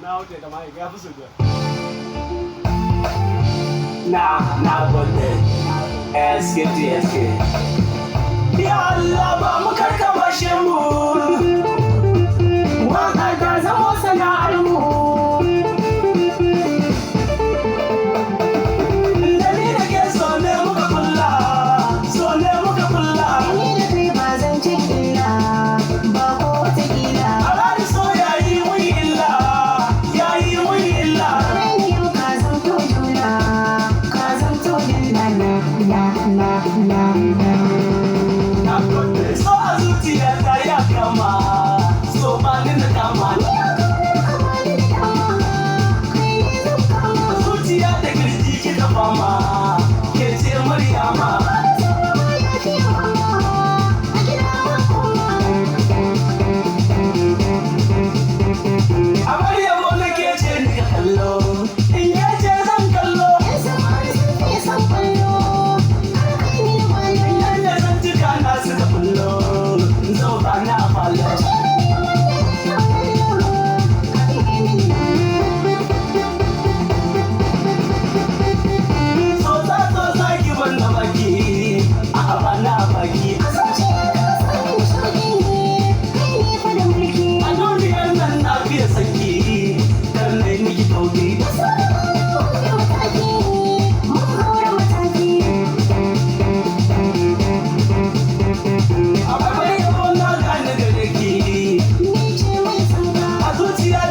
na wuce da mai ya fi su biya. Na gode SKTSK. Ya Allah ba mu karkamashe mu, waƙar ta zama sana'ar mu. Da ni da ke so ne muka kulla, so ne muka kulla. Ni da kai ba zan ci illa ba ko wata kila. A rari so yayi mun illa, yayi mun illa. Kai ne yau ka zamto juna, ka zamto dilla na. Na gode so a zuciya ta ya kama, so ba ni na kama. Zuciya da kirji kika fama, ke ce Maryama. A Maryamu nake ce ni ka kallo, in ya ce zan kallo. Yanda zan cika na suka kullo, zo ba na falo. So za ki banda baki, a bana baki. A duniyar nan na fiye sanki, dan na yi miki kauki. A Maryamu na gane gare ki, a zuciya